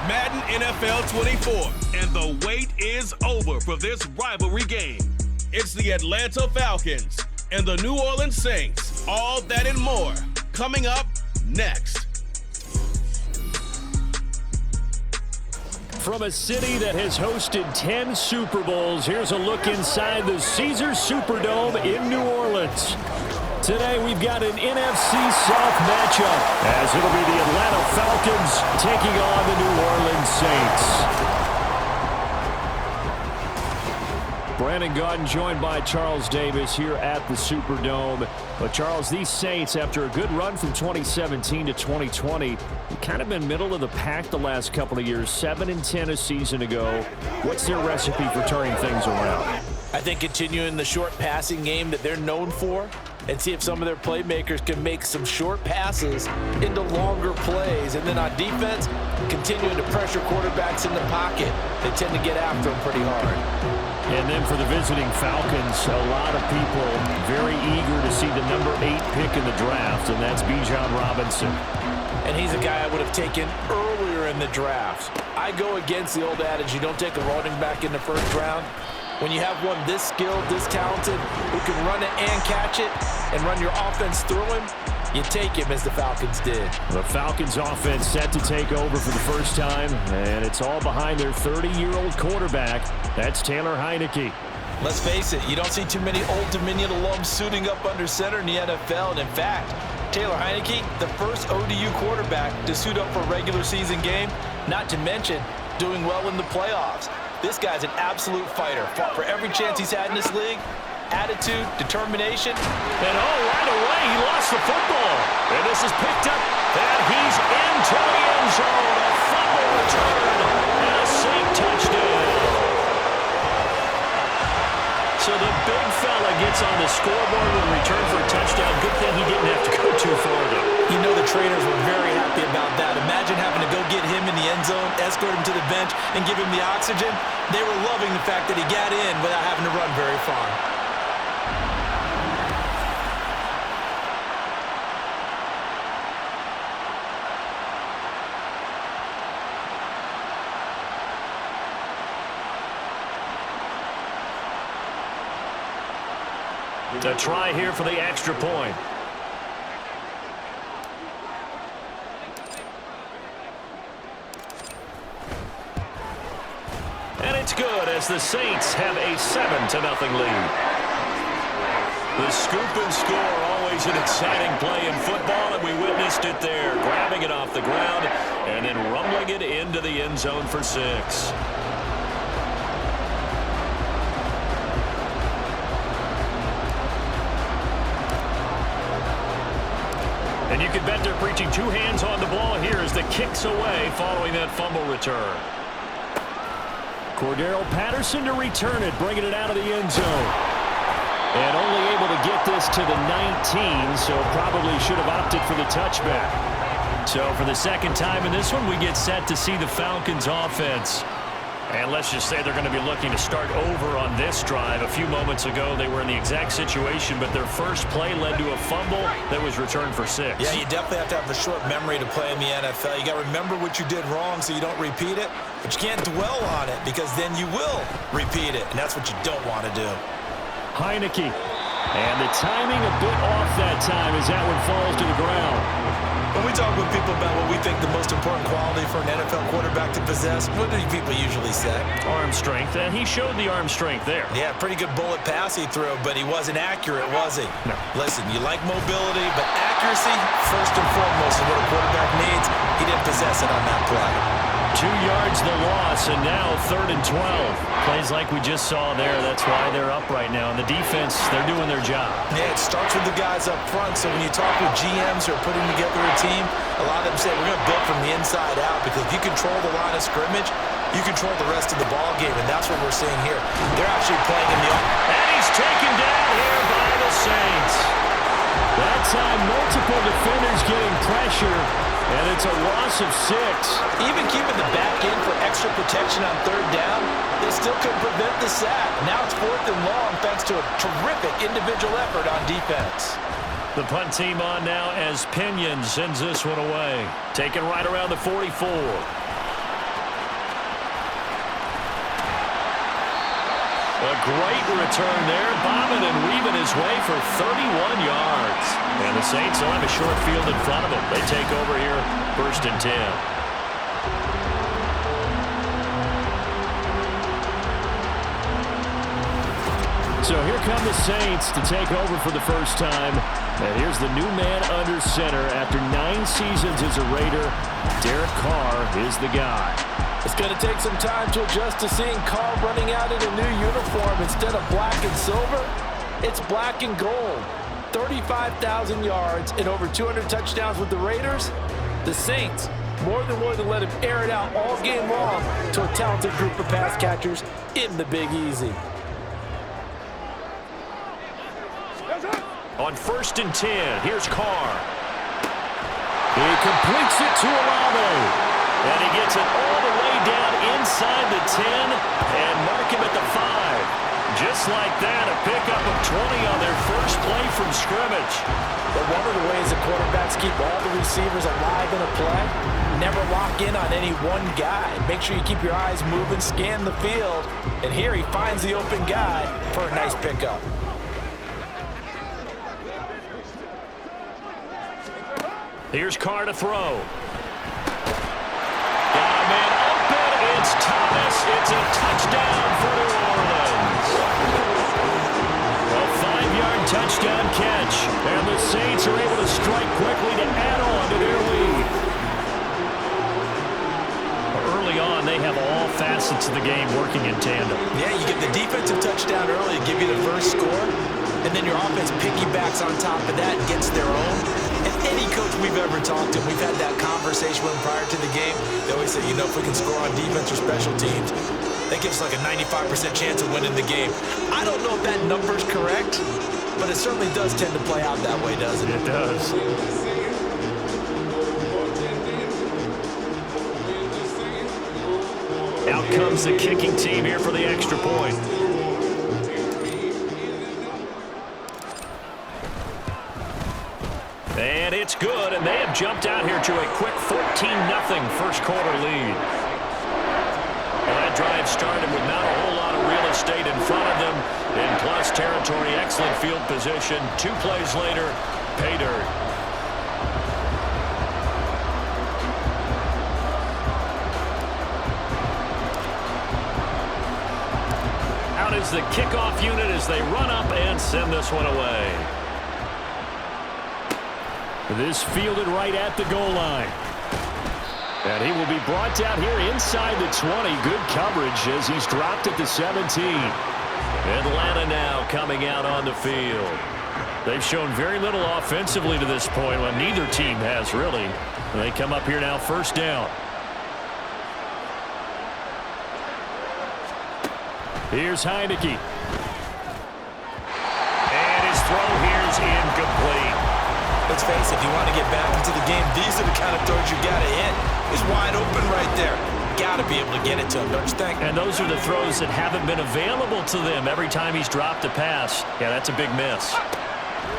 Madden NFL 24, and the wait is over for this rivalry game. It's the Atlanta Falcons and the New Orleans Saints. All that and more coming up next. From a city that has hosted 10 Super Bowls, here's a look inside the Caesars Superdome in New Orleans. Today we've got an NFC South matchup as it'll be the Atlanta Falcons taking on the New Orleans Saints. Brandon Gaudin joined by Charles Davis here at the Superdome. But Charles, these Saints, after a good run from 2017 to 2020, have kind of been middle of the pack the last couple of years, 7-10 a season ago. What's their recipe for turning things around? I think continuing the short passing game that they're known for, and see if some of their playmakers can make some short passes into longer plays. And then on defense, continuing to pressure quarterbacks in the pocket. They tend to get after them pretty hard. And then for the visiting Falcons, a lot of people very eager to see the number 8 pick in the draft, and that's Bijan Robinson. And he's a guy I would have taken earlier in the draft. I go against the old adage, you don't take a running back in the first round. When you have one this skilled, this talented, who can run it and catch it and run your offense through him, you take him as the Falcons did. The Falcons offense set to take over for the first time, and it's all behind their 30-year-old quarterback. That's Taylor Heineke. Let's face it, you don't see too many Old Dominion alums suiting up under center in the NFL. And in fact, Taylor Heineke, the first ODU quarterback to suit up for a regular season game, not to mention doing well in the playoffs. This guy's an absolute fighter. Fought for every chance he's had in this league. Attitude, determination. And right away, he lost the football. And this is picked up, and he's into the end zone. A fumble return, and a Saint touchdown. So the big fella gets on the scoreboard with a return for a touchdown. Good thing he didn't have to go too far, though. You know the trainers were very happy about that. Imagine having to go get him in the end zone, escort him to the bench, and give him the oxygen. They were loving the fact that he got in without having to run very far. To try here for the extra point. And it's good as the Saints have a 7-0 lead. The scoop and score, always an exciting play in football, and we witnessed it there, grabbing it off the ground and then rumbling it into the end zone for 6. And you can bet they're preaching 2 hands on the ball here as the kick's away following that fumble return. Cordero Patterson to return it, bringing it out of the end zone. And only able to get this to the 19, so probably should have opted for the touchback. So for the second time in this one, we get set to see the Falcons offense. And let's just say they're going to be looking to start over on this drive. A few moments ago, they were in the exact situation, but their first play led to a fumble that was returned for 6. Yeah, you definitely have to have a short memory to play in the NFL. You got to remember what you did wrong so you don't repeat it, but you can't dwell on it because then you will repeat it, and that's what you don't want to do. Heineke. And the timing a bit off that time as that one falls to the ground. When we talk with people about what we think the most important quality for an NFL quarterback to possess, what do people usually say? Arm strength, and he showed the arm strength there. Yeah, pretty good bullet pass he threw, but he wasn't accurate, was he? No. Listen, you like mobility, but accuracy, first and foremost, is what a quarterback needs. He didn't possess it on that play. 2 yards the loss, and now 3rd and 12. Plays like we just saw there. That's why they're up right now. And the defense, they're doing their job. Yeah, it starts with the guys up front. So when you talk with GMs who are putting together a team, a lot of them say we're going to build from the inside out because if you control the line of scrimmage, you control the rest of the ball game, and that's what we're seeing here. They're actually playing in the and he's taken down here by the Saints. That time, multiple defenders getting pressure. And it's a loss of 6. Even keeping the back in for extra protection on 3rd down, they still couldn't prevent the sack. Now it's 4th and long thanks to a terrific individual effort on defense. The punt team on now as Pinion sends this one away. Taken right around the 44. A great return there, bobbing and weaving his way for 31 yards. And the Saints will have a short field in front of them. They take over here, 1st and 10. So here come the Saints to take over for the first time. And here's the new man under center. After 9 seasons as a Raider, Derek Carr is the guy. It's going to take some time to adjust to seeing Carr running out in a new uniform. Instead of black and silver, it's black and gold. 35,000 yards and over 200 touchdowns with the Raiders. The Saints more than willing to let him air it out all game long to a talented group of pass catchers in the Big Easy. On 1st and 10, here's Carr. He completes it to Olave. And he gets it all the way down inside the 10 and mark him at the 5. Just like that, a pickup of 20 on their first play from scrimmage. But one of the ways the quarterbacks keep all the receivers alive in a play, never lock in on any one guy. Make sure you keep your eyes moving, scan the field. And here he finds the open guy for a nice pickup. Here's Carr to throw. Got a man open. It's Thomas. It's a touchdown for New Orleans. A 5-yard touchdown catch. And the Saints are able to strike quickly to add on to their lead. Early on, they have all facets of the game working in tandem. Yeah, you get the defensive touchdown early to give you the first score. And then your offense piggybacks on top of that and gets their own. And any coach we've ever talked to, we've had that conversation with them prior to the game. They always say, you know, if we can score on defense or special teams, that gives us like a 95% chance of winning the game. I don't know if that number's correct, but it certainly does tend to play out that way, doesn't it? It does. Out comes the kicking team here for the extra point. And it's good, and they have jumped out here to a quick 14-0 first quarter lead. Well, that drive started with not a whole lot of real estate in front of them. In plus territory, excellent field position. 2 plays later, pay dirt. Out is the kickoff unit as they run up and send this one away. This fielded right at the goal line. And he will be brought down here inside the 20. Good coverage as he's dropped at the 17. Atlanta now coming out on the field. They've shown very little offensively to this point. Well, neither team has really. They come up here now 1st down. Here's Heineke. And his throw here is incomplete. Let's face it, if you want to get back into the game, these are the kind of throws you got to hit. He's wide open right there. Got to be able to get it to him, don't you think? And those are the throws that haven't been available to them every time he's dropped a pass. Yeah, that's a big miss.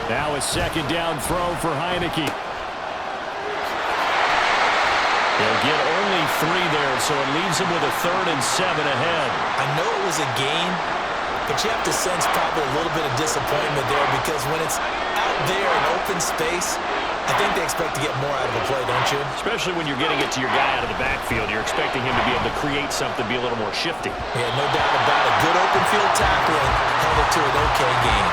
Now a 2nd down throw for Heineke. They'll get only 3 there, so it leaves him with a 3rd and 7 ahead. I know it was a gain, but you have to sense probably a little bit of disappointment there because when it's out there in open space, I think they expect to get more out of a play, don't you? Especially when you're getting it to your guy out of the backfield. You're expecting him to be able to create something, be a little more shifty. Yeah, no doubt about it. Good open field tackling held it to an okay gain.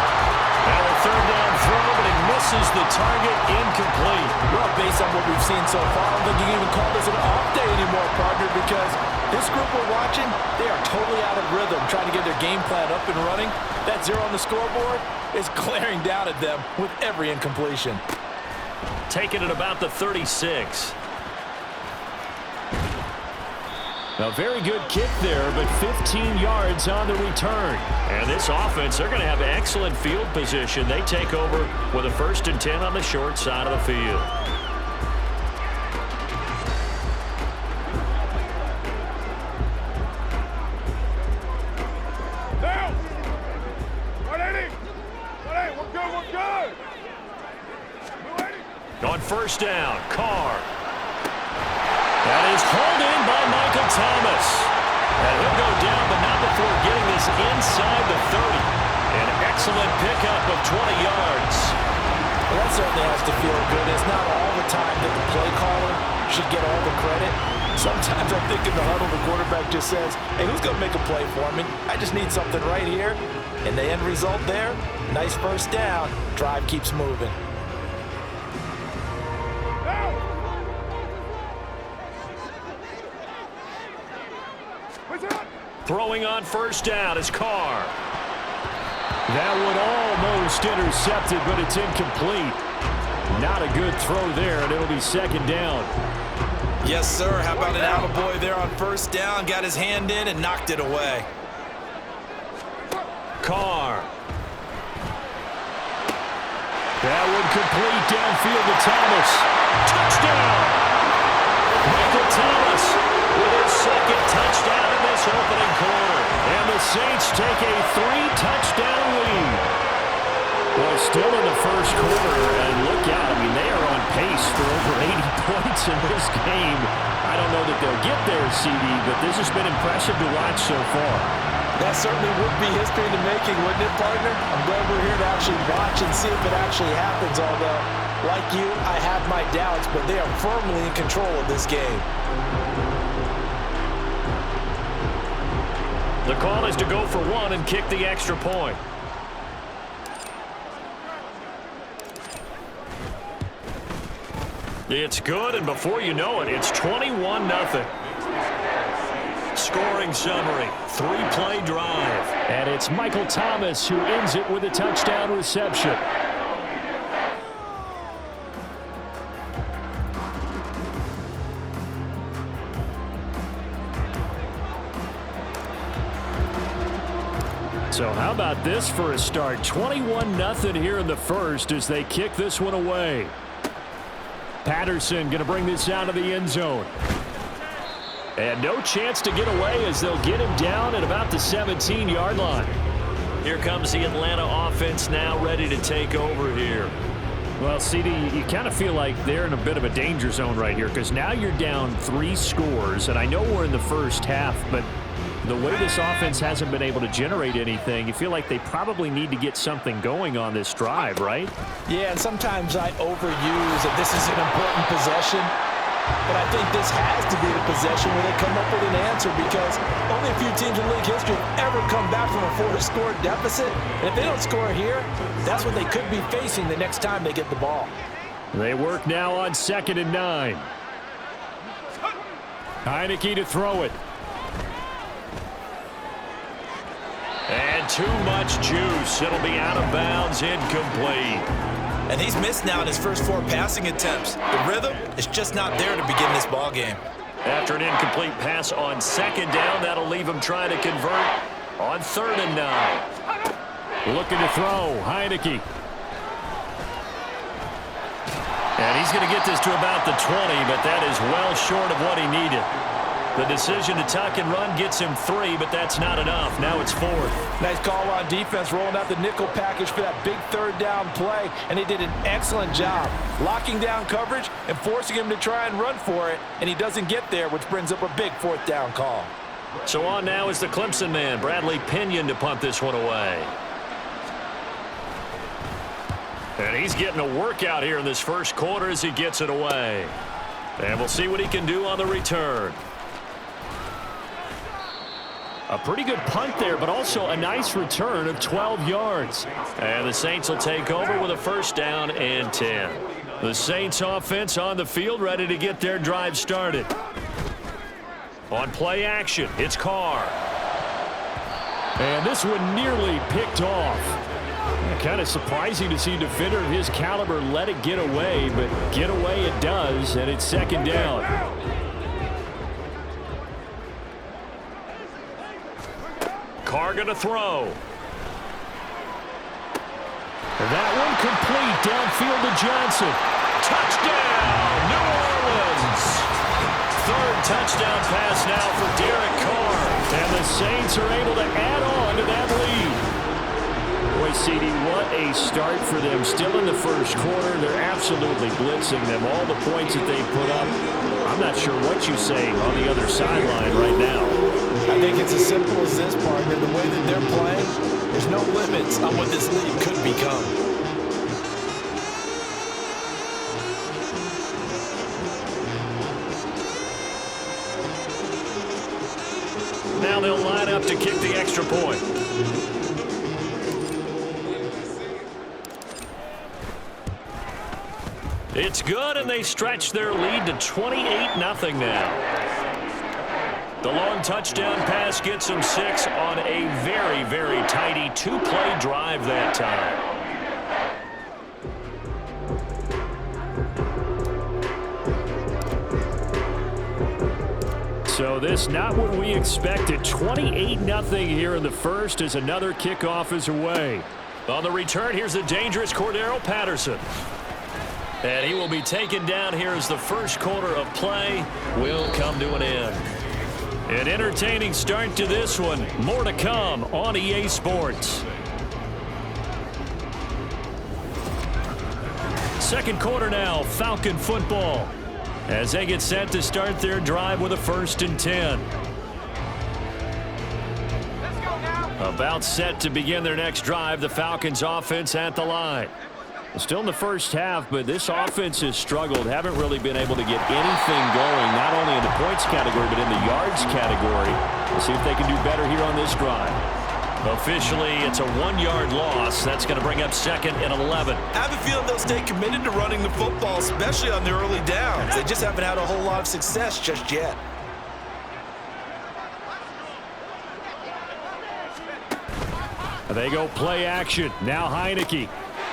Now a 3rd down throw, but it misses the target, incomplete. Well, based on what we've seen so far, I don't think you can even call this an off day anymore, partner, because this group we're watching, they are totally out of rhythm, trying to get their game plan up and running. That 0 on the scoreboard is glaring down at them with every incompletion. Taking it about the 36. A very good kick there, but 15 yards on the return. And this offense, they're going to have excellent field position. They take over with a 1st and 10 on the short side of the field. On 1st down, Carr. That is hauled in by Michael Thomas. And he'll go down, but not run before getting this inside the 30. An excellent pickup of 20 yards. Well, that certainly has to feel good. It's not all the time that the play caller should get all the credit. Sometimes I think in the huddle, the quarterback just says, hey, who's going to make a play for me? I just need something right here. And the end result there, nice first down. Drive keeps moving. Throwing on first down is Carr. That one almost intercepted, but it's incomplete. Not a good throw there, and it'll be second down. Yes, sir. How about an attaboy there on first down? Got his hand in and knocked it away. Carr. That one complete downfield to Thomas. Touchdown! Michael Thomas with his second touchdown in this opening quarter. And the Saints take a 3-touchdown lead. Well, still in the first quarter, and look out. I mean, they are on pace for over 80 points in this game. I don't know that they'll get there, CD, but this has been impressive to watch so far. That certainly would be history in the making, wouldn't it, partner? I'm glad we're here to actually watch and see if it actually happens, although, like you, I have my doubts, but they are firmly in control of this game. The call is to go for one and kick the extra point. It's good, and before you know it, it's 21-0. Scoring summary, 3-play drive. And it's Michael Thomas who ends it with a touchdown reception. So how about this for a start? 21-0 here in the first as they kick this one away. Patterson going to bring this out of the end zone. And no chance to get away as they'll get him down at about the 17-yard line. Here comes the Atlanta offense now ready to take over here. Well, CD, you kind of feel like they're in a bit of a danger zone right here because now you're down 3 scores. And I know we're in the first half, but the way this offense hasn't been able to generate anything, you feel like they probably need to get something going on this drive, right? Yeah, and sometimes I overuse that this is an important possession. But I think this has to be the possession where they come up with an answer because only a few teams in league history have ever come back from a 4-score deficit. And if they don't score here, that's what they could be facing the next time they get the ball. They work now on 2nd and 9. Heineke to throw it. And too much juice. It'll be out of bounds, incomplete. And he's missed now in his first 4 passing attempts. The rhythm is just not there to begin this ball game. After an incomplete pass on 2nd down, that'll leave him trying to convert on 3rd and 9. Looking to throw, Heineke. And he's going to get this to about the 20, but that is well short of what he needed. The decision to tuck and run gets him 3, but that's not enough. Now it's 4th. Nice call on defense, rolling out the nickel package for that big 3rd down play, and they did an excellent job locking down coverage and forcing him to try and run for it, and he doesn't get there, which brings up a big 4th down call. So on now is the Clemson man, Bradley Pinion, to punt this one away. And he's getting a workout here in this first quarter as he gets it away. And we'll see what he can do on the return. A pretty good punt there, but also a nice return of 12 yards. And the Saints will take over with a 1st down and 10. The Saints offense on the field ready to get their drive started. On play action, it's Carr. And this one nearly picked off. Kind of surprising to see a defender of his caliber let it get away, but get away it does, and it's 2nd down. Carr going to throw. That one complete downfield to Johnson. Touchdown, New Orleans. 3rd touchdown pass now for Derek Carr. And the Saints are able to add on to that lead. Boy, CD, what a start for them. Still in the first quarter, they're absolutely blitzing them. All the points that they put up, I'm not sure what you say on the other sideline right now. I think it's as simple as this, partner. The way that they're playing, there's no limits on what this league could become. Now they'll line up to kick the extra point. It's good, and they stretch their lead to 28-0 now. The long touchdown pass gets them 6 on a very, very tidy 2-play drive that time. So this not what we expected. 28-0 here in the first as another kickoff is away. On the return, here's the dangerous Cordero Patterson. And he will be taken down here as the first quarter of play will come to an end. An entertaining start to this one. More to come on EA Sports. Second quarter now, Falcon football, as they get set to start their drive with a 1st and 10. About set to begin their next drive, the Falcons offense at the line. Still in the first half, but this offense has struggled. Haven't really been able to get anything going, not only in the points category, but in the yards category. We'll see if they can do better here on this drive. Officially, it's a 1-yard loss. That's going to bring up 2nd and 11. I have a feeling they'll stay committed to running the football, especially on the early downs. They just haven't had a whole lot of success just yet. They go play action. Now Heineke.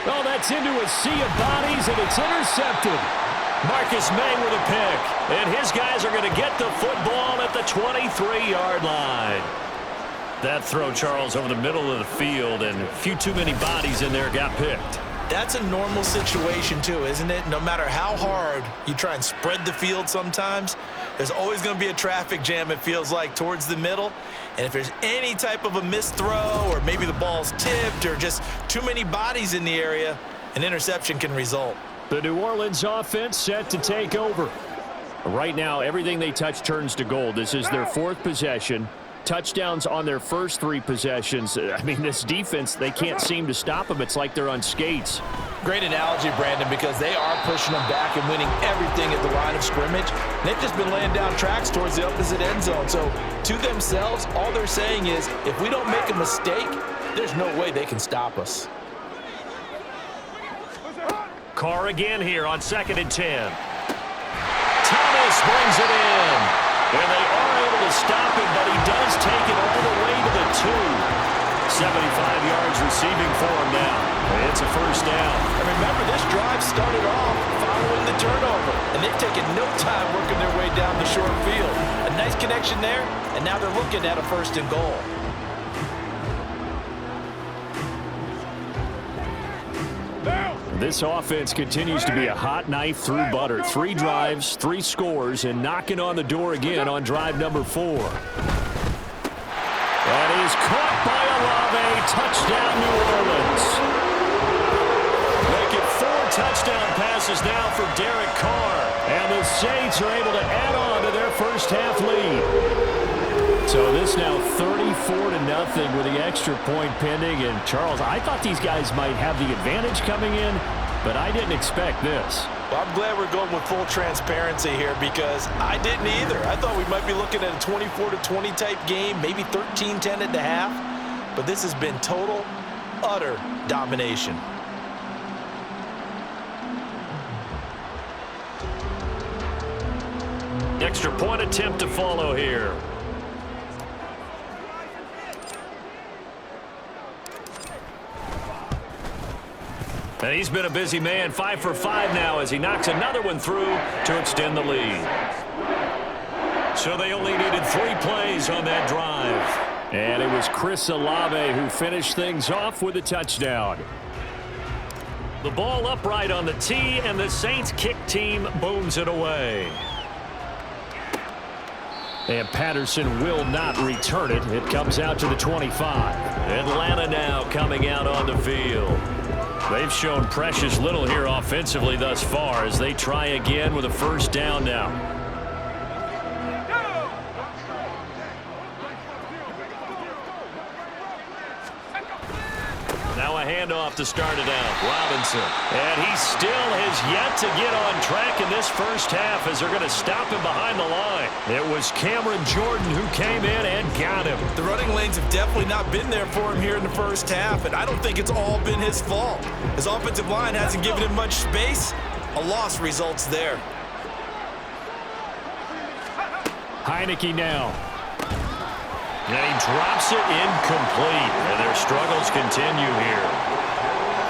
Oh, that's into a sea of bodies, and it's intercepted. Marcus May with a pick, and his guys are going to get the football at the 23-yard line. That throw, Charles, over the middle of the field, and a few too many bodies in there got picked. That's a normal situation, too, isn't it? No matter how hard you try and spread the field sometimes, there's always going to be a traffic jam, it feels like, towards the middle. And if there's any type of a missed throw, or maybe the ball's tipped, or just too many bodies in the area, an interception can result. The New Orleans offense set to take over. Right now, everything they touch turns to gold. This is their 4th possession. Touchdowns on their first 3 possessions. I mean, this defense, they can't seem to stop them. It's like they're on skates. Great analogy, Brandon, because they are pushing them back and winning everything at the line of scrimmage. They've just been laying down tracks towards the opposite end zone. So, to themselves, all they're saying is, if we don't make a mistake, there's no way they can stop us. Carr again here on 2nd and 10. Thomas brings it in. And they are able to stop him, but he does take it all the way to the 2. 75 yards receiving for him now. It's a 1st down. And remember, this drive started off following the turnover, and they've taken no time working their way down the short field. A nice connection there, and now they're looking at a 1st and goal. This offense continues to be a hot knife through butter. 3 drives, 3 scores, and knocking on the door again on drive number 4. That is caught by Olave. Touchdown, New Orleans. Make it 4 touchdown passes now for Derek Carr. And the Saints are able to add on to their first half lead. So this now 34-0 with the extra point pending. And Charles, I thought these guys might have the advantage coming in, but I didn't expect this. Well, I'm glad we're going with full transparency here, because I didn't either. I thought we might be looking at a 24-20 type game, maybe 13-10 at the half. But this has been total, utter domination. Extra point attempt to follow here. And he's been a busy man, 5 for 5 now as he knocks another one through to extend the lead. So they only needed 3 plays on that drive. And it was Chris Olave who finished things off with a touchdown. The ball upright on the tee, and the Saints kick team booms it away. And Patterson will not return it. It comes out to the 25. Atlanta now coming out on the field. They've shown precious little here offensively thus far as they try again with a 1st down now. Now a handoff to start it out. Robinson. And he still has yet to get on track in this first half as they're going to stop him behind the line. It was Cameron Jordan who came in and got him. The running lanes have definitely not been there for him here in the first half, and I don't think it's all been his fault. His offensive line hasn't given him much space. A loss results there. Heineke now. And he drops it incomplete, and their struggles continue here.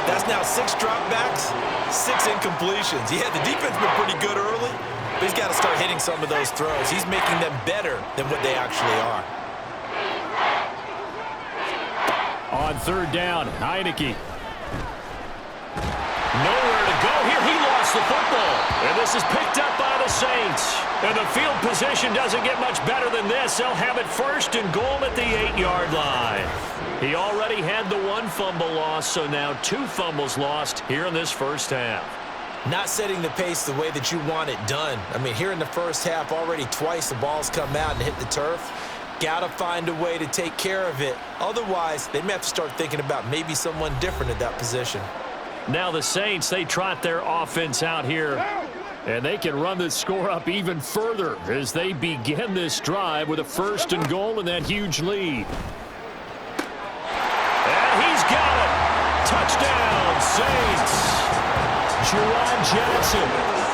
That's now 6 dropbacks, 6 incompletions. Yeah, the defense been pretty good early, but he's got to start hitting some of those throws. He's making them better than what they actually are. On third down, Heineke. Nowhere to go here. He lost the football. And this is picked up by the Saints. And the field position doesn't get much better than this. They'll have it first and goal at the 8-yard line. He already had the 1 fumble loss, so now 2 fumbles lost here in this first half. Not setting the pace the way that you want it done. I mean, here in the first half, already twice the ball's come out and hit the turf. Got to find a way to take care of it. Otherwise, they may have to start thinking about maybe someone different at that position. Now the Saints, they trot their offense out here, and they can run this score up even further as they begin this drive with a first and goal and that huge lead. And he's got it. Touchdown, Saints. Juwan Johnson,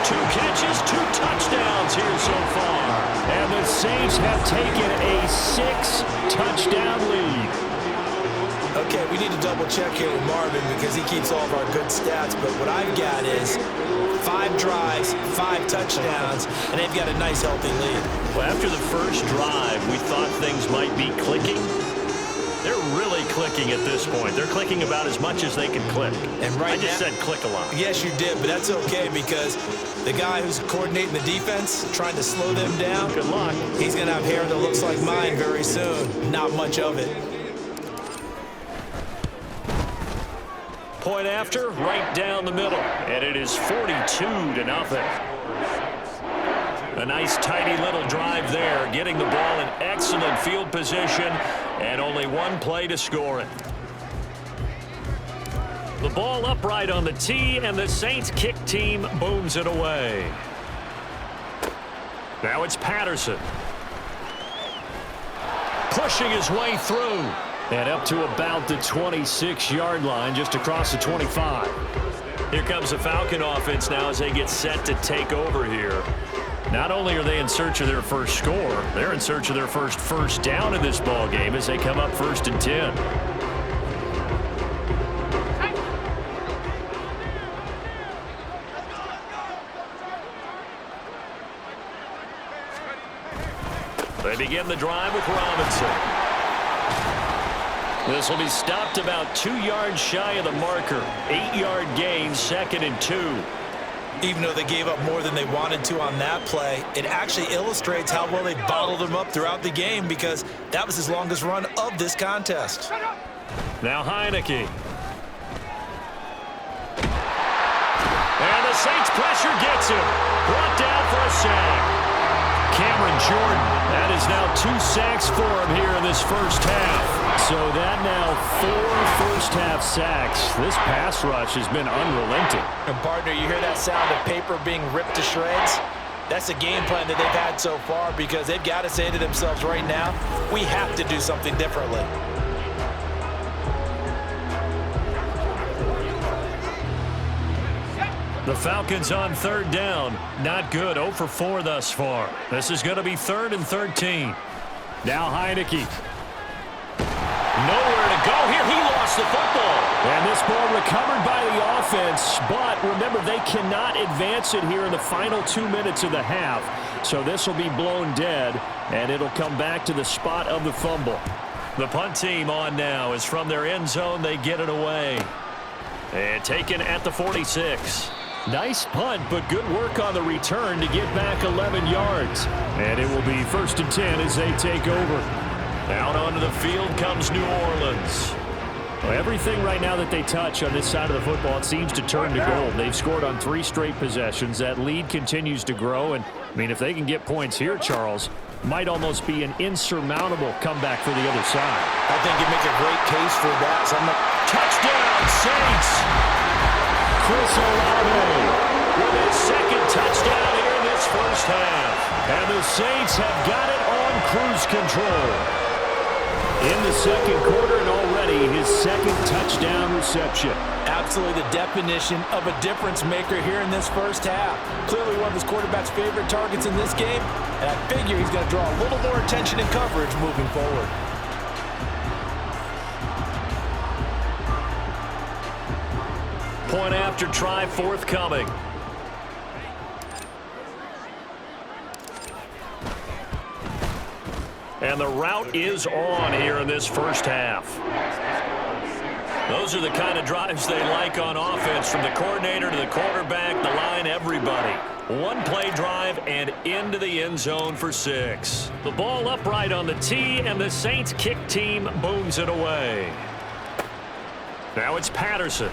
2 catches, 2 touchdowns here so far. And the Saints have taken a 6-touchdown lead. Okay, we need to double check here with Marvin because he keeps all of our good stats, but what I've got is 5 drives, 5 touchdowns, and they've got a nice healthy lead. Well, after the first drive, we thought things might be clicking. They're really clicking at this point. They're clicking about as much as they can click. And right I just said click a lot. Yes, you did, but that's okay because the guy who's coordinating the defense, trying to slow them down, good luck. He's going to have hair that looks like mine very soon. Not much of it. Point after, right down the middle, and it is 42-0. A nice, tidy little drive there, getting the ball in excellent field position, and only 1 play to score it. The ball upright on the tee, and the Saints kick team booms it away. Now it's Patterson. Pushing his way through. And up to about the 26-yard line, just across the 25. Here comes the Falcon offense now as they get set to take over here. Not only are they in search of their first score, they're in search of their first down in this ball game as they come up 1st and 10. They begin the drive with Robinson. This will be stopped about 2 yards shy of the marker. 8-yard gain, 2nd and 2. Even though they gave up more than they wanted to on that play, it actually illustrates how well they bottled him up throughout the game because that was his longest run of this contest. Now Heineke. And the Saints pressure gets him. Brought down for a sack. Cameron Jordan, that is now 2 sacks for him here in this first half. So that now 4 first-half sacks. This pass rush has been unrelenting. And partner, you hear that sound of paper being ripped to shreds? That's a game plan that they've had so far because they've got to say to themselves right now, we have to do something differently. The Falcons on 3rd down. Not good. 0 for 4 thus far. This is going to be 3rd and 13. Now Heineke. Nowhere to go here. He lost the football. And this ball recovered by the offense. But remember, they cannot advance it here in the final 2 minutes of the half. So this will be blown dead, and it'll come back to the spot of the fumble. The punt team on now is from their end zone. They get it away. And taken at the 46. Nice punt, but good work on the return to get back 11 yards. And it will be 1st and 10 as they take over. Out onto the field comes New Orleans. Well, everything right now that they touch on this side of the football, it seems to turn to gold. They've scored on 3 straight possessions. That lead continues to grow. And, I mean, if they can get points here, Charles, might almost be an insurmountable comeback for the other side. I think you make a great case for that. Touchdown, Saints! Chris Olave with his second touchdown here in this first half. And the Saints have got it on cruise control. In the second quarter, and already his second touchdown reception. Absolutely the definition of a difference maker here in this first half. Clearly one of his quarterback's favorite targets in this game, and I figure he's going to draw a little more attention and coverage moving forward. Point after try forthcoming. And the route is on here in this first half. Those are the kind of drives they like on offense, from the coordinator to the quarterback, the line, everybody. One play drive and into the end zone for 6. The ball upright on the tee, and the Saints kick team booms it away. Now it's Patterson.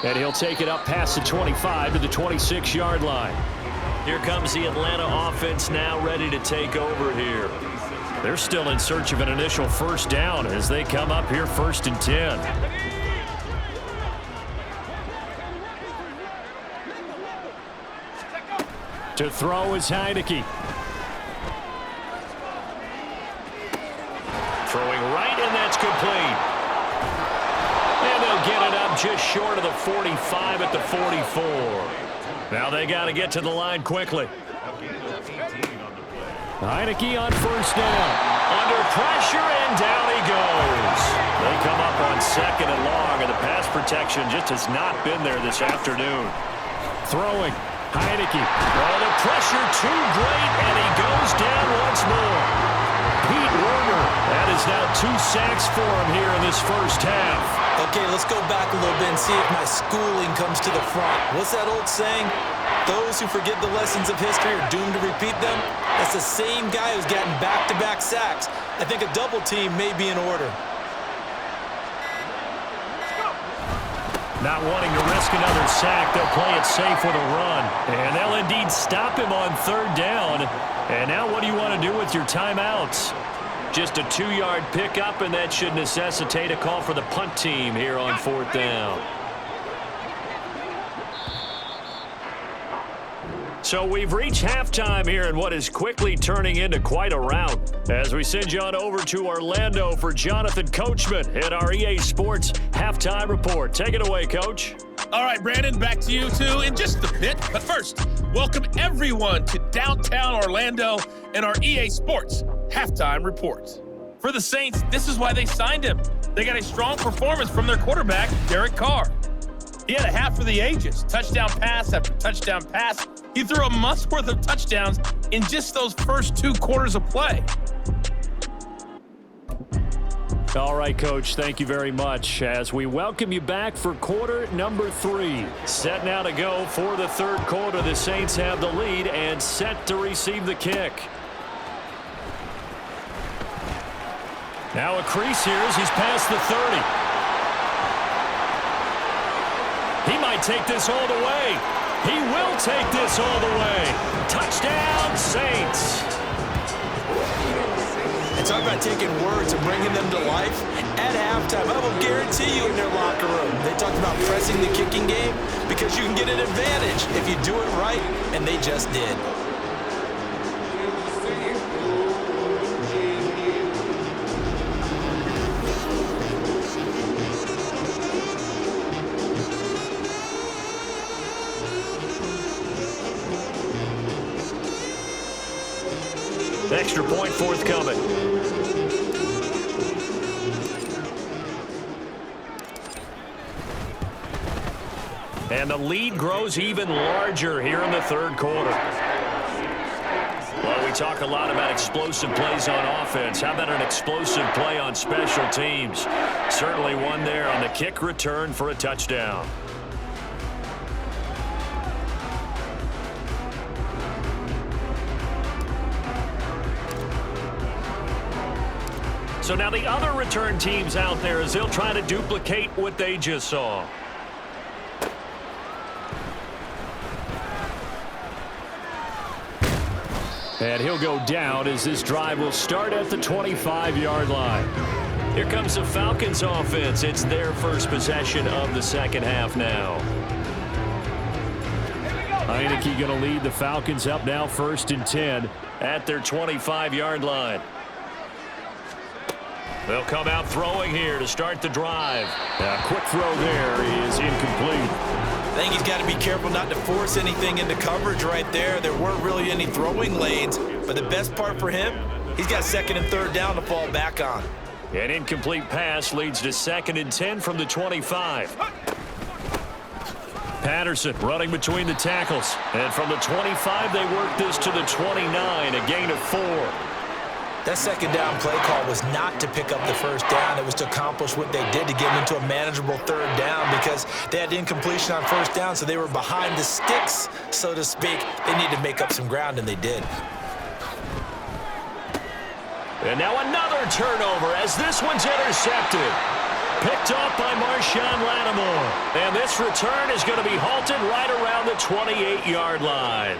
And he'll take it up past the 25 to the 26-yard line. Here comes the Atlanta offense now ready to take over here. They're still in search of an initial first down as they come up here 1st and 10. To throw is Heineke. Throwing right, and that's complete. And they'll get it up just short of the 45 at the 44. Now they got to get to the line quickly. Heineke on first down. Under pressure, and down he goes. They come up on 2nd and long, and the pass protection just has not been there this afternoon. Throwing. Heineke. Oh, the pressure too great, and he goes down once more. Pete Werner. That is now 2 sacks for him here in this first half. Okay, let's go back a little bit and see if my schooling comes to the front. What's that old saying? Those who forget the lessons of history are doomed to repeat them. That's the same guy who's gotten back-to-back sacks. I think a double team may be in order. Not wanting to risk another sack, they'll play it safe with a run. And they'll indeed stop him on 3rd down. And now what do you want to do with your timeouts? Just a 2-yard pickup, and that should necessitate a call for the punt team here on 4th down. So we've reached halftime here in what is quickly turning into quite a rout. As we send you on over to Orlando for Jonathan Coachman at our EA Sports Halftime Report. Take it away, Coach. All right, Brandon, back to you two in just a bit. But first, welcome everyone to downtown Orlando and our EA Sports Halftime Report. For the Saints, this is why they signed him. They got a strong performance from their quarterback, Derek Carr. He had a half for the ages, touchdown pass after touchdown pass. He threw a month's worth of touchdowns in just those first 2 quarters of play. All right, Coach, thank you very much as we welcome you back for quarter number 3. Set now to go for the 3rd quarter. The Saints have the lead and set to receive the kick. Now a crease here as he's past the 30. He might take this all the way. He will take this all the way. Touchdown, Saints. And talk about taking words and bringing them to life. At halftime, I will guarantee you in their locker room, they talked about pressing the kicking game because you can get an advantage if you do it right, and they just did. Extra point forthcoming. And the lead grows even larger here in the 3rd quarter. Well, we talk a lot about explosive plays on offense. How about an explosive play on special teams? Certainly one there on the kick return for a touchdown. So now the other return teams out there as they'll try to duplicate what they just saw. And he'll go down as this drive will start at the 25-yard line. Here comes the Falcons offense. It's their first possession of the second half now. Heineke going to lead the Falcons up now 1st and 10 at their 25-yard line. They'll come out throwing here to start the drive. A quick throw there is incomplete. I think he's got to be careful not to force anything into coverage right there. There weren't really any throwing lanes, but the best part for him, he's got 2nd and 3rd down to fall back on. An incomplete pass leads to 2nd and 10 from the 25. Patterson running between the tackles. And from the 25, they work this to the 29, a gain of 4. That 2nd down play call was not to pick up the 1st down. It was to accomplish what they did to get into a manageable 3rd down because they had incompletion on 1st down, so they were behind the sticks, so to speak. They needed to make up some ground, and they did. And now another turnover as this one's intercepted. Picked off by Marshawn Lattimore. And this return is going to be halted right around the 28-yard line.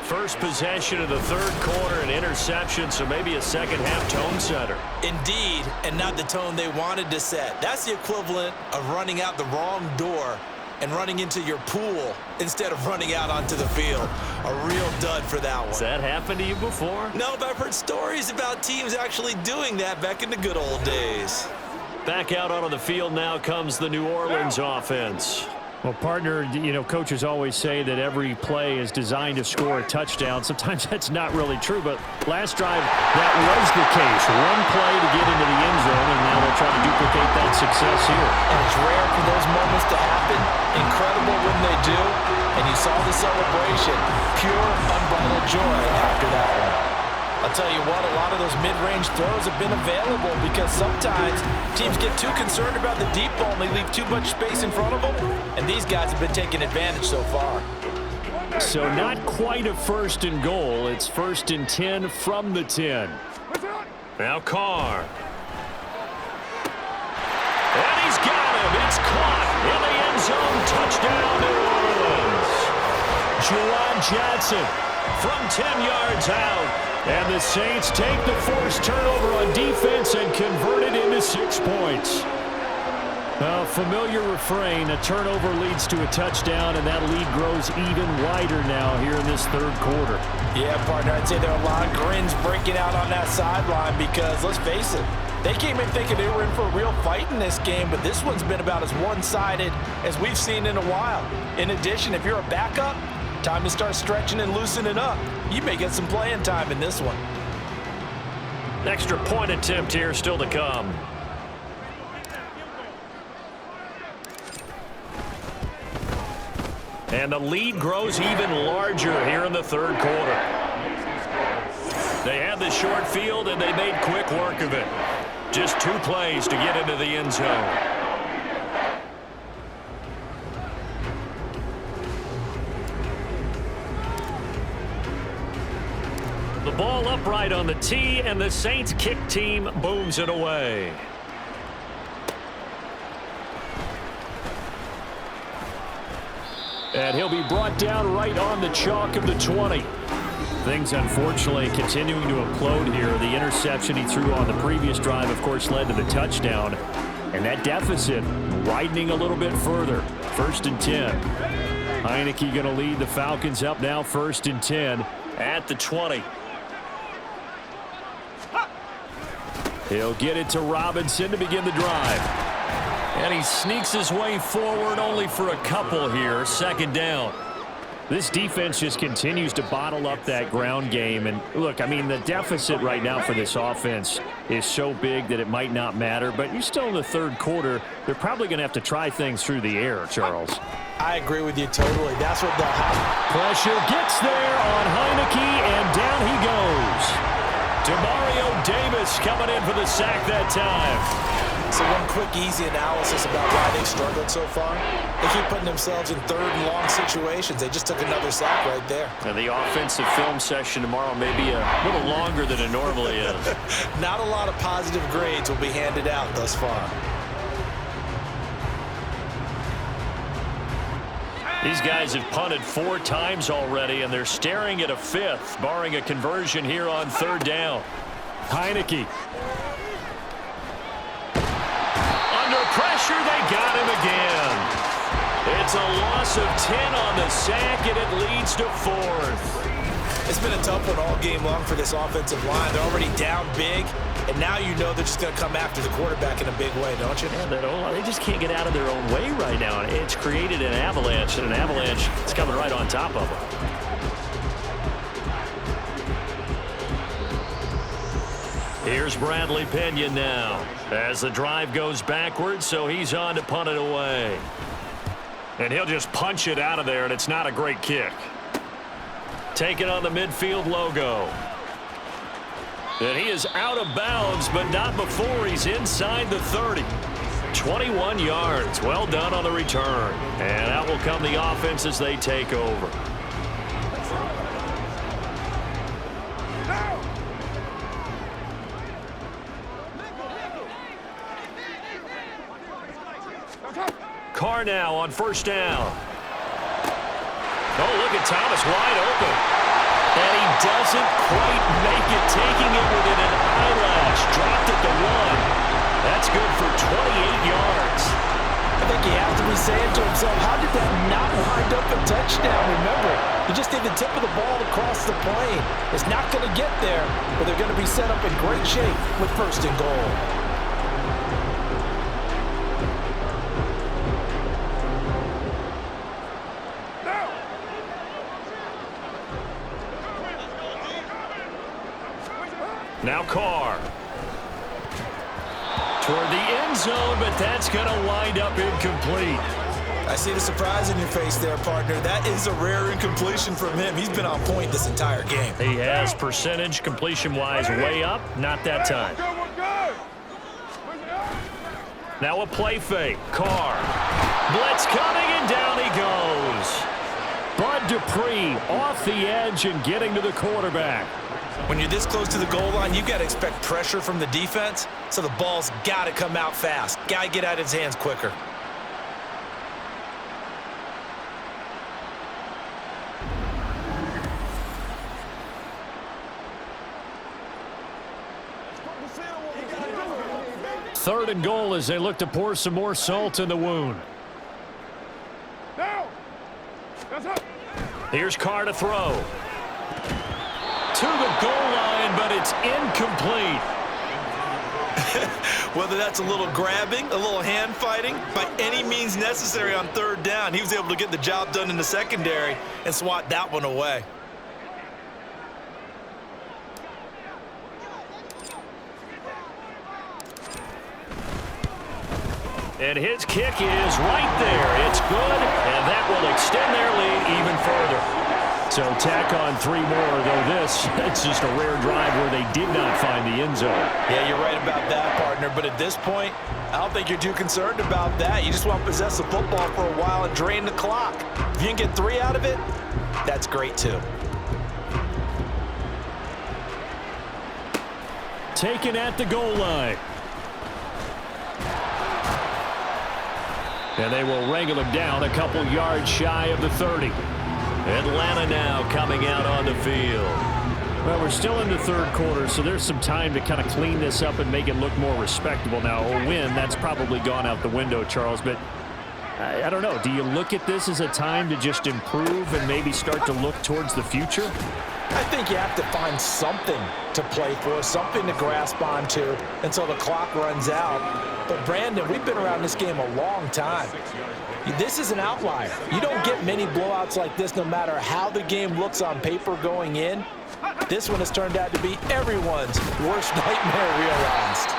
First possession of the 3rd quarter, an interception, so maybe a second-half tone setter. Indeed, and not the tone they wanted to set. That's the equivalent of running out the wrong door and running into your pool instead of running out onto the field. A real dud for that one. Has that happened to you before? No, but I've heard stories about teams actually doing that back in the good old days. Back out onto the field now comes the New Orleans offense. Well, partner, you know, coaches always say that every play is designed to score a touchdown. Sometimes that's not really true, but last drive, that was the case. One play to get into the end zone, and now they'll try to duplicate that success here. And it's rare for those moments to happen. Incredible when they do. And you saw the celebration. Pure, unbridled joy after that one. I'll tell you what, a lot of those mid-range throws have been available because sometimes teams get too concerned about the deep ball and they leave too much space in front of them, and these guys have been taking advantage so far. So not quite a 1st and goal. It's 1st and 10 from the 10. Now Carr. And he's got him. It's caught in the end zone. Touchdown, New Orleans. Juwan Johnson from 10 yards out. And the Saints take the forced turnover on defense and convert it into 6 points. A familiar refrain, a turnover leads to a touchdown, and that lead grows even wider now here in this 3rd quarter. Yeah, partner, I'd say there are a lot of grins breaking out on that sideline because, let's face it, they came in thinking they were in for a real fight in this game, but this one's been about as one-sided as we've seen in a while. In addition, if you're a backup, time to start stretching and loosening up. You may get some playing time in this one. Extra point attempt here still to come. And the lead grows even larger here in the 3rd quarter. They had the short field, and they made quick work of it. Just 2 plays to get into the end zone. The ball upright on the tee, and the Saints kick team booms it away. And he'll be brought down right on the chalk of the 20. Things, unfortunately, continuing to implode here. The interception he threw on the previous drive, of course, led to the touchdown. And that deficit widening a little bit further. 1st and 10. Heineke going to lead the Falcons up now 1st and 10 at the 20. He'll get it to Robinson to begin the drive. And he sneaks his way forward only for a couple here. 2nd down. This defense just continues to bottle up that ground game. And look, I mean, the deficit right now for this offense is so big that it might not matter. But you're still in the 3rd quarter. They're probably going to have to try things through the air, Charles. I agree with you totally. That's what they'll have. Pressure gets there on Heineke, and down he goes. Demario Davis coming in for the sack that time. So one quick, easy analysis about why they've struggled so far. They keep putting themselves in 3rd and long situations. They just took another sack right there. And the offensive film session tomorrow may be a little longer than it normally is. Not a lot of positive grades will be handed out thus far. These guys have punted 4 times already, and they're staring at a 5th, barring a conversion here on 3rd down. Heineke. Under pressure, they got him again. It's a loss of 10 on the sack, and it leads to 4th. It's been a tough one all game long for this offensive line. They're already down big, and now you know they're just going to come after the quarterback in a big way, don't you? Yeah, they just can't get out of their own way right now. It's created an avalanche, and an avalanche is coming right on top of them. Here's Bradley Pena now as the drive goes backwards, so he's on to punt it away. And he'll just punch it out of there, and it's not a great kick. Taking on the midfield logo. And he is out of bounds, but not before he's inside the 30. 21 yards. Well done on the return. And out will come the offense as they take over. Carr now on 1st down. Oh, look at Thomas wide open. And he doesn't quite make it, taking it within an eyelash. Dropped at the 1. That's good for 28 yards. I think he has to be saying to himself, how did that not wind up a touchdown? Remember, he just did the tip of the ball across the plane. It's not going to get there, but they're going to be set up in great shape with 1st and goal. Now Carr. Toward the end zone, but that's going to wind up incomplete. I see the surprise in your face there, partner. That is a rare incompletion from him. He's been on point this entire game. He has percentage completion-wise way up. Not that time. Now a play fake. Carr. Blitz coming, and down he goes. Bud Dupree off the edge and getting to the quarterback. When you're this close to the goal line, you've got to expect pressure from the defense, so the ball's got to come out fast. Got to get out of his hands quicker. Third and goal as they look to pour some more salt in the wound. Here's Carr to throw. To the goal line, but it's incomplete. Whether that's a little grabbing, a little hand fighting, by any means necessary on 3rd down, he was able to get the job done in the secondary and swat that one away. And his kick is right there. It's good, and that will extend their lead even further. So tack on 3 more, though it's just a rare drive where they did not find the end zone. Yeah, you're right about that, partner. But at this point, I don't think you're too concerned about that. You just want to possess the football for a while and drain the clock. If you can get 3 out of it, that's great too. Taken at the goal line. And they will wrangle him down a couple yards shy of the 30. Atlanta now coming out on the field. Well, we're still in the 3rd quarter, so there's some time to kind of clean this up and make it look more respectable. Now, a win, that's probably gone out the window, Charles, but I don't know. Do you look at this as a time to just improve and maybe start to look towards the future? I think you have to find something to play for, something to grasp onto until the clock runs out. But, Brandon, we've been around this game a long time. This is an outlier. You don't get many blowouts like this no matter how the game looks on paper going in. This one has turned out to be everyone's worst nightmare realized.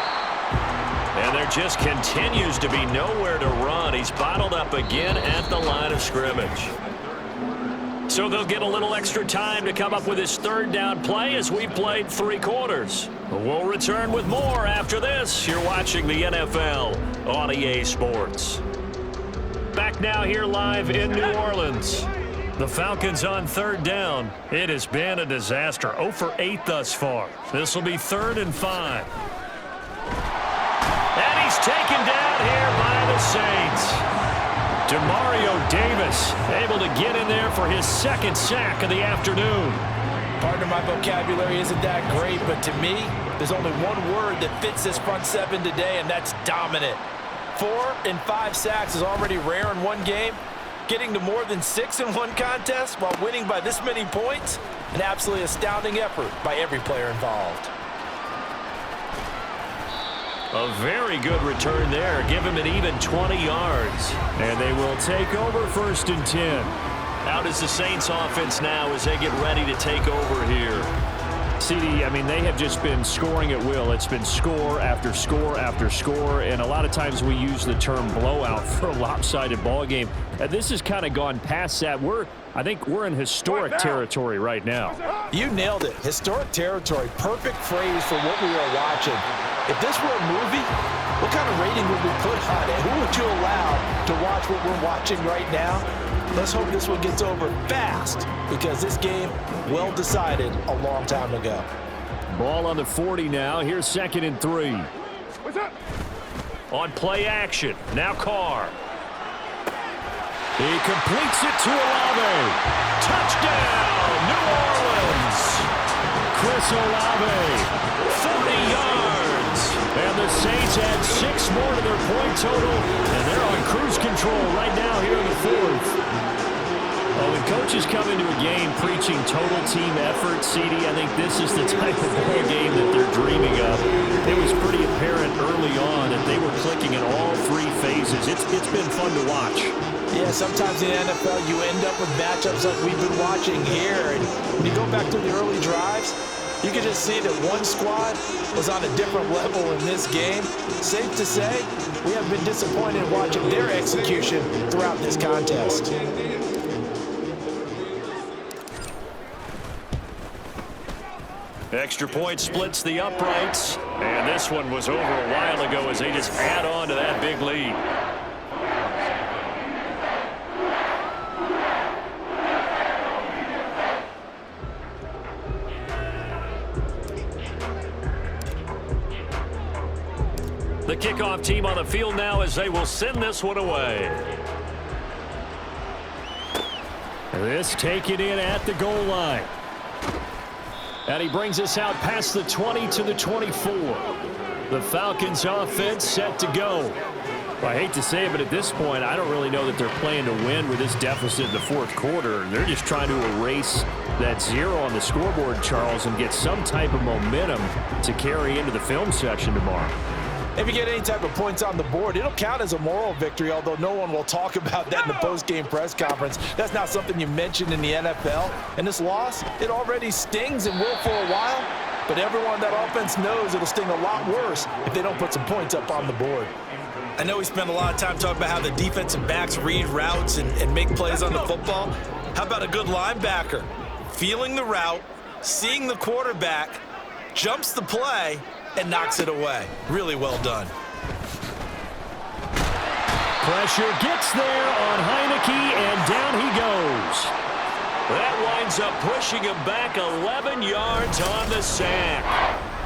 And there just continues to be nowhere to run. He's bottled up again at the line of scrimmage. So they'll get a little extra time to come up with his 3rd down play as we played 3 quarters. We'll return with more after this. You're watching the NFL on EA Sports. Back now here live in New Orleans. The Falcons on 3rd down. It has been a disaster. 0 for 8 thus far. This will be 3rd and 5. And he's taken down here by the Saints. Demario Davis able to get in there for his second sack of the afternoon. Partner, my vocabulary isn't that great, but to me, there's only one word that fits this front seven today, and that's dominant. 4 and 5 sacks is already rare in one game. Getting to more than 6 in one contest while winning by this many points, an absolutely astounding effort by every player involved. A very good return there. Give him an even 20 yards. And they will take over 1st and 10. How does the Saints offense now as they get ready to take over here? CD, I mean, they have just been scoring at will. It's been score after score after score, and a lot of times we use the term blowout for a lopsided ball game. This has kind of gone past that. I think we're in historic territory right now. You nailed it. Historic territory. Perfect phrase for what we are watching. If this were a movie, what kind of rating would we put on it? Who would you allow to watch what we're watching right now? Let's hope this one gets over fast, because this game, well decided a long time ago. Ball on the 40 now. Here's 2nd and 3. What's up? On play action. Now Carr. He completes it to Olave. Touchdown, New Orleans. Chris Olave, 40 yards. And the Saints add 6 more to their point total, and they're on cruise control right now here in the 4th. Well, when coaches come into a game preaching total team effort, CD, I think this is the type of ball game that they're dreaming of. It was pretty apparent early on that they were clicking in all 3 phases. It's been fun to watch. Yeah, sometimes in the NFL you end up with matchups like we've been watching here. And when you go back to the early drives, you can just see that one squad was on a different level in this game. Safe to say, we have been disappointed watching their execution throughout this contest. Extra point splits the uprights, and this one was over a while ago as they just add on to that big lead. The kickoff team on the field now as they will send this one away. This taken in at the goal line. And he brings us out past the 20 to the 24. The Falcons offense set to go. Well, I hate to say it, but at this point, I don't really know that they're playing to win with this deficit in the 4th quarter. They're just trying to erase that 0 on the scoreboard, Charles, and get some type of momentum to carry into the film section tomorrow. If you get any type of points on the board, it'll count as a moral victory, although no one will talk about that in the post-game press conference. That's not something you mentioned in the NFL. And this loss, it already stings and will for a while, but everyone on that offense knows it'll sting a lot worse if they don't put some points up on the board. I know we spent a lot of time talking about how the defensive backs read routes and make plays on the football. How about a good linebacker? Feeling the route, seeing the quarterback, jumps the play, and knocks it away. Really well done. Pressure gets there on Heineke, and down he goes. That winds up pushing him back 11 yards on the sack.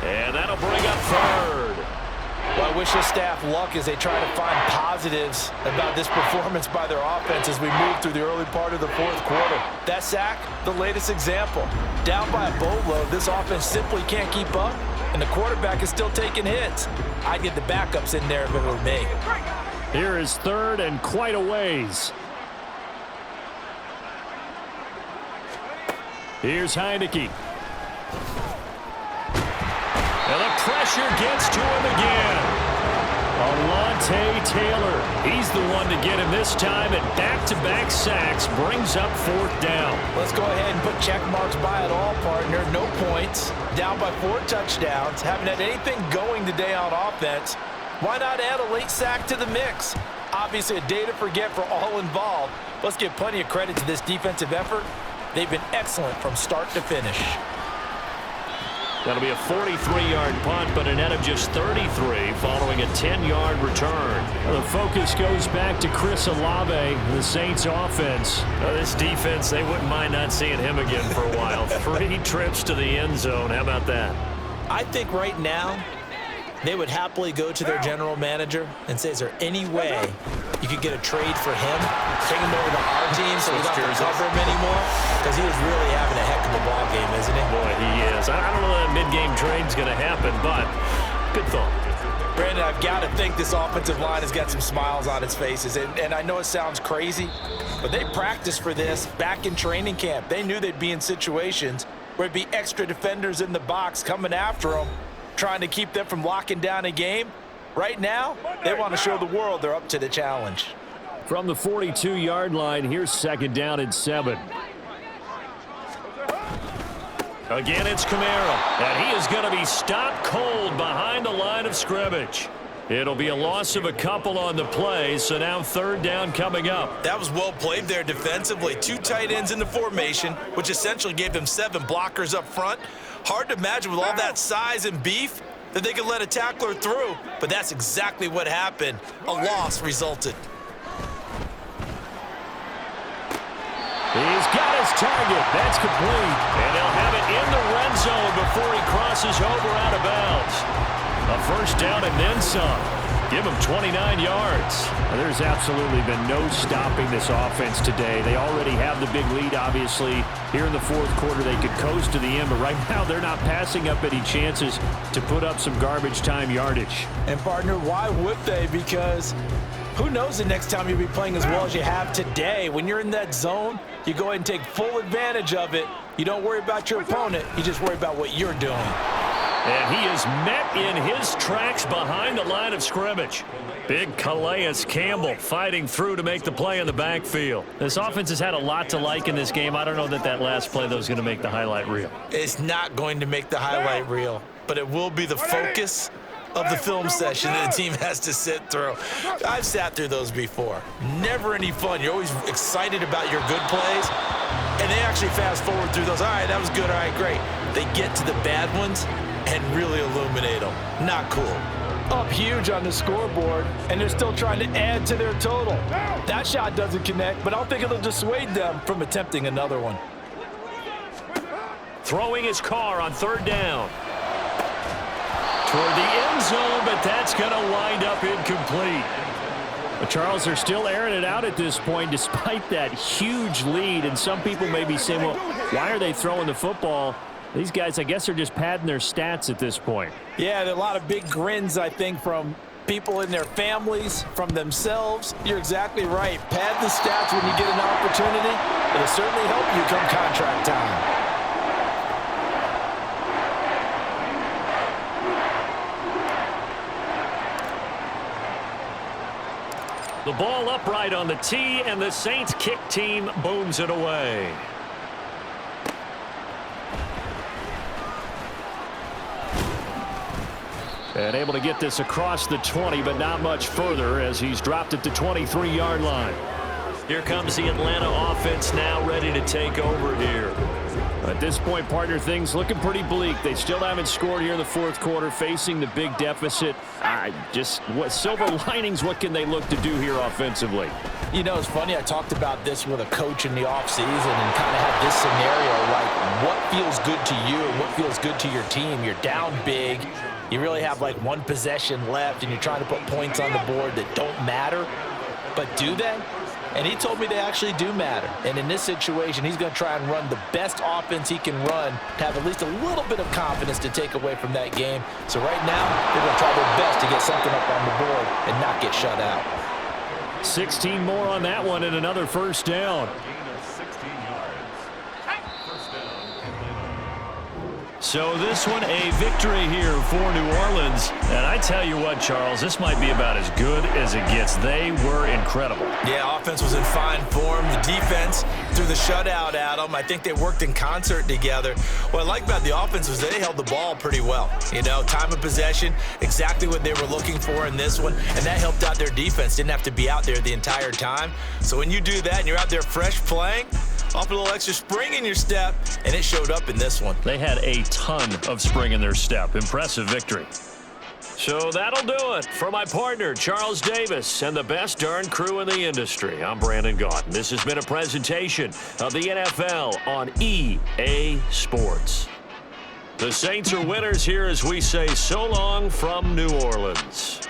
And that'll bring up 3rd. Well, I wish the staff luck as they try to find positives about this performance by their offense as we move through the early part of the 4th quarter. That sack, the latest example. Down by a boatload, this offense simply can't keep up, and the quarterback is still taking hits. I'd get the backups in there if it were me. Here is 3rd and quite a ways. Here's Heineke. And the pressure gets to him again. Alontae Taylor. He's the one to get him this time, and back-to-back sacks brings up 4th down. Let's go ahead and put check marks by it all, partner. No points. Down by 4 touchdowns. Haven't had anything going today on offense. Why not add a late sack to the mix? Obviously a day to forget for all involved. Let's give plenty of credit to this defensive effort. They've been excellent from start to finish. That'll be a 43-yard punt, but a net of just 33 following a 10-yard return. The focus goes back to Chris Olave, the Saints offense. This defense, they wouldn't mind not seeing him again for a while. 3 trips to the end zone. How about that? I think right now they would happily go to their general manager and say, is there any way you could get a trade for him, bring him over to our team so we don't have to cover him anymore, because he is really having a heck of a ball game, isn't he? Boy, he is. I don't know that mid-game trade's going to happen, but good thought. Brandon, I've got to think this offensive line has got some smiles on its faces. And I know it sounds crazy, but they practiced for this back in training camp. They knew they'd be in situations where there'd be extra defenders in the box coming after them, trying to keep them from locking down a game. Right now, they want to show the world they're up to the challenge. From the 42-yard line, here's 2nd down and 7. Again, it's Kamara, and he is going to be stopped cold behind the line of scrimmage. It'll be a loss of a couple on the play, so now 3rd down coming up. That was well played there defensively. 2 tight ends in the formation, which essentially gave them 7 blockers up front. Hard to imagine with all that size and beef that they could let a tackler through, but that's exactly what happened. A loss resulted. He's got his target. That's complete. And they'll have it in the red zone before he crosses over out of bounds. A 1st down and then some. Give him 29 yards. There's absolutely been no stopping this offense today. They already have the big lead, obviously. Here in the 4th quarter, they could coast to the end, but right now they're not passing up any chances to put up some garbage time yardage. And, partner, why would they? Because who knows the next time you'll be playing as well as you have today. When you're in that zone, you go ahead and take full advantage of it. You don't worry about your opponent. You just worry about what you're doing. And he is met in his tracks behind the line of scrimmage. Big Calais Campbell fighting through to make the play in the backfield. This offense has had a lot to like in this game. I don't know that last play, though, is going to make the highlight reel. It's not going to make the highlight reel, but it will be the focus of the film session that the team has to sit through. I've sat through those before. Never any fun. You're always excited about your good plays, and they actually fast forward through those. All right, that was good. All right, great. They get to the bad ones and really illuminate them. Not cool. Up huge on the scoreboard, and they're still trying to add to their total. That shot doesn't connect, but I don't think it'll dissuade them from attempting another one. Throwing his car on 3rd down. Toward the end zone, but that's going to wind up incomplete. But Charles, they're still airing it out at this point despite that huge lead. And some people may be saying, well, why are they throwing the football? These guys, I guess, are just padding their stats at this point. Yeah, there are a lot of big grins, I think, from people in their families, from themselves. You're exactly right. Pad the stats when you get an opportunity. It'll certainly help you come contract time. The ball upright on the tee, and the Saints kick team booms it away. And able to get this across the 20, but not much further as he's dropped it to 23-yard line. Here comes the Atlanta offense now ready to take over here. At this point, partner, things looking pretty bleak. They still haven't scored here in the 4th quarter, facing the big deficit. What silver linings, what can they look to do here offensively? You know, it's funny. I talked about this with a coach in the offseason and kind of had this scenario, like what feels good to you and what feels good to your team. You're down big. You really have like 1 possession left, and you're trying to put points on the board that don't matter. But do they? And he told me they actually do matter. And in this situation, he's going to try and run the best offense he can run to have at least a little bit of confidence to take away from that game. So right now, they're going to try their best to get something up on the board and not get shut out. 16 more on that one and another 1st down. So this one, a victory here for New Orleans. And I tell you what, Charles, this might be about as good as it gets. They were incredible. Yeah, offense was in fine form. The defense threw the shutout at them. I think they worked in concert together. What I like about the offense was they held the ball pretty well. You know, time of possession, exactly what they were looking for in this one. And that helped out their defense. Didn't have to be out there the entire time. So when you do that and you're out there fresh playing, off a little extra spring in your step, and it showed up in this one. They had a ton of spring in their step. Impressive victory. So that'll do it for my partner, Charles Davis, and the best darn crew in the industry. I'm Brandon Gaudin. This has been a presentation of the NFL on EA Sports. The Saints are winners here as we say so long from New Orleans.